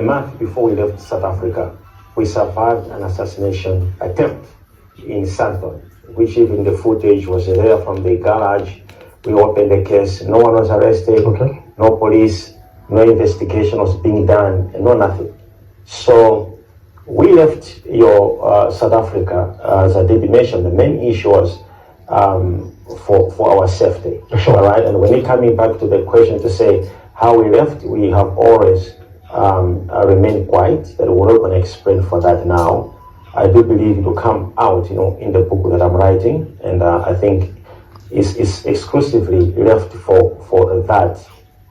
month before we left South Africa, we survived an assassination attempt in Sandton, which even the footage was there from the garage. We opened the case, no one was arrested, no police, no investigation was being done, no nothing. So we left your South Africa, as I did mention, the main issue was for our safety. All right, and when you're coming back to the question to say how we left, we have always remained quiet. That we're not going to explain for that now. I do believe it will come out, in the book that I'm writing, and I think it's exclusively left for that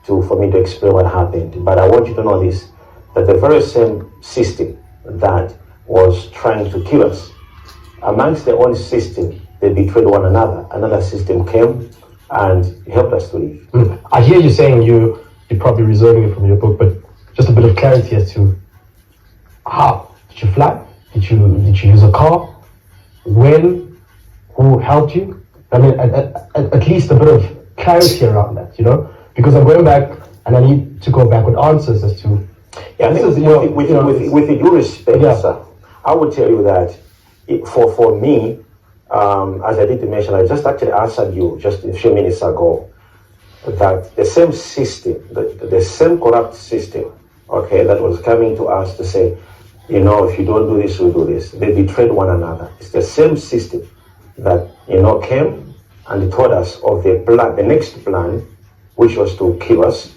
for me to explain what happened. But I want you to know this, that the very same system that was trying to kill us, amongst their own system, they betrayed one another. Another system came and helped us to live. I hear you saying you're probably reserving it from your book, but just a bit of clarity as to how did you fly? Did you use a car? When? Who helped you? I mean, at least a bit of clarity around that, because I'm going back and I need to go back with answers as to. Yeah, I think with due respect, sir, I would tell you that for me, as I did mention, I just actually answered you just a few minutes ago that the same system, the same corrupt system, that was coming to us to say, if you don't do this, we'll do this. They betrayed one another. It's the same system that, came and told us of the next plan, which was to kill us.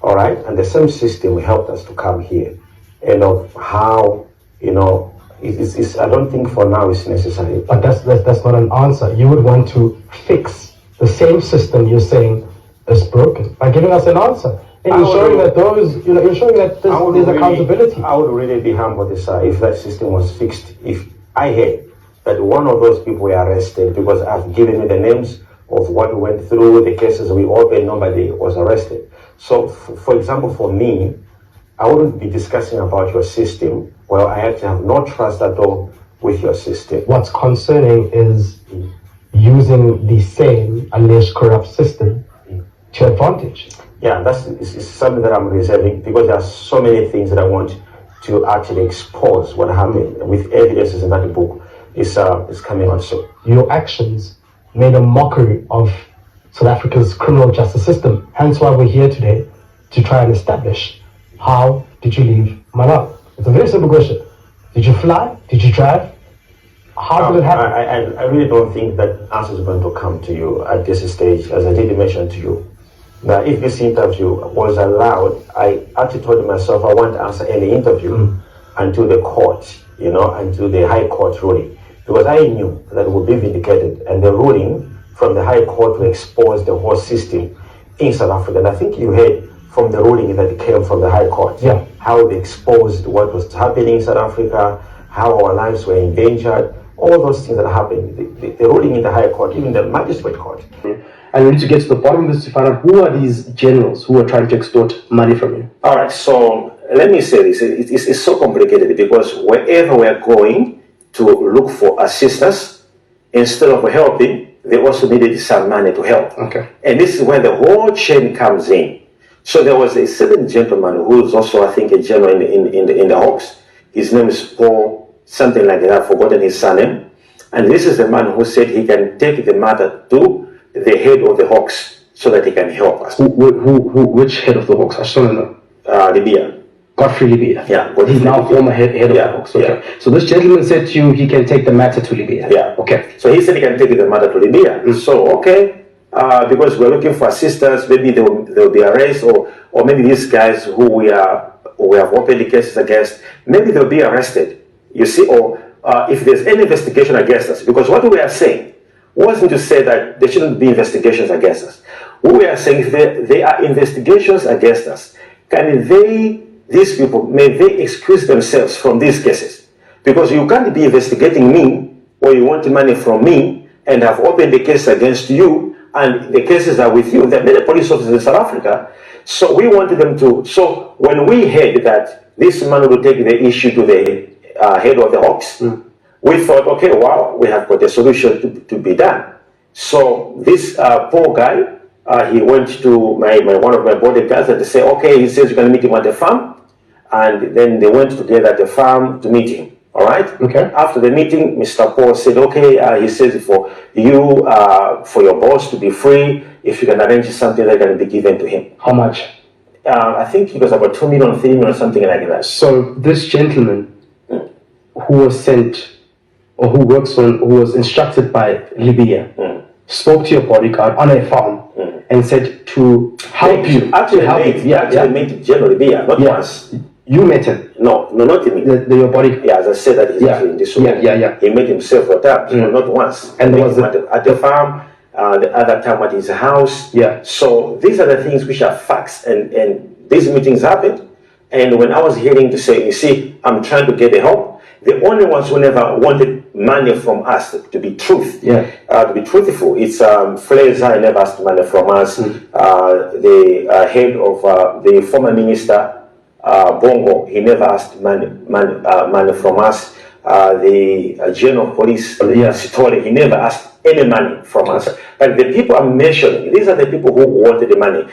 All right. And the same system helped us to come here. And of how, I don't think for now it's necessary. But that's not an answer. You would want to fix the same system you're saying is broken by giving us an answer. And ensuring that there's accountability. I would really be humbled if that system was fixed. If I heard that one of those people were arrested, because I've given you the names of what we went through, the cases we opened, nobody was arrested. So, for example, for me, I wouldn't be discussing about your system. Well, I actually have no trust at all with your system. What's concerning is using the same alleged corrupt system to advantage. Yeah, it's something that I'm reserving, because there are so many things that I want to actually expose what happened with evidences in that book. Is coming on soon. Your actions made a mockery of South Africa's criminal justice system. Hence why we're here today to try and establish, how did you leave Malawi? It's a very simple question. Did you fly? Did you drive? How did it happen? I really don't think that answer is going to come to you at this stage, as I did mention to you. Now, if this interview was allowed, I actually told myself I want to answer any interview until the court, until the High Court ruling. Because I knew that it would be vindicated, and the ruling from the High Court will expose the whole system in South Africa. And I think you heard from the ruling that came from the High Court, how they exposed what was happening in South Africa, how our lives were endangered, all those things that happened. The ruling in the High Court, even the magistrate court. And we need to get to the bottom of this to find out who are these generals who are trying to extort money from you. All right, so let me say this. It's so complicated, because wherever we are going to look for assistance, instead of helping, they also needed some money to help. Okay. And this is where the whole chain comes in. So there was a certain gentleman who is also, I think, a general in the Hawks. His name is Paul, something like that. I've forgotten his surname. And this is the man who said he can take the matter to the head of the Hawks so that he can help us. Which head of the Hawks? I still don't know. Libya. Godfrey Libya. Yeah. He's now former head of the Hawks. Okay. Yeah. So this gentleman said to you he can take the matter to Libya. Yeah. Okay. So he said he can take the matter to Libya. So, okay, because we're looking for assistance, maybe they'll be arrested, or maybe these guys who we have opened the cases against, maybe they'll be arrested. You see, or if there's any investigation against us, because what we are saying wasn't to say that there shouldn't be investigations against us. What we are saying is that there are investigations against us. These people, may they excuse themselves from these cases? Because you can't be investigating me, or you want money from me, and have opened the case against you, and the cases are with you. There are many police officers in South Africa. So we wanted them to, so when we heard that this man would take the issue to the head of the Hawks, we thought, okay, wow, we have got a solution to be done. So this poor guy, he went to one of my bodyguards and say, okay, he says you're going to meet him at the farm. and then they went together at the farm to meet him. All right. Okay. After the meeting, Mr. Paul said, "Okay." He says, "For you, for your boss to be free, if you can arrange something that can be given to him." How much? I think it was about 2 million, 3 million, something like that. So this gentleman who was sent, or who was instructed by Libya, spoke to your bodyguard on a farm and said to help you. Actually, Yeah. met General Libya, not once. You met him. No, not me. Your bodyguard. Yeah, as I said, that he's actually in this room. Yeah. He met him several times, not once. And He was met him at the farm, the other time at his house. Yeah. So these are the things which are facts, and these meetings happened. And when I was hearing to say, you see, I'm trying to get the help, the only ones who never wanted money from us, to be to be truthful, it's Fraser never asked money from us. The head of the former minister, Bongo, he never asked money from us. The general police, Sitole, he never asked any money from us. But the people I'm mentioning, these are the people who wanted the money.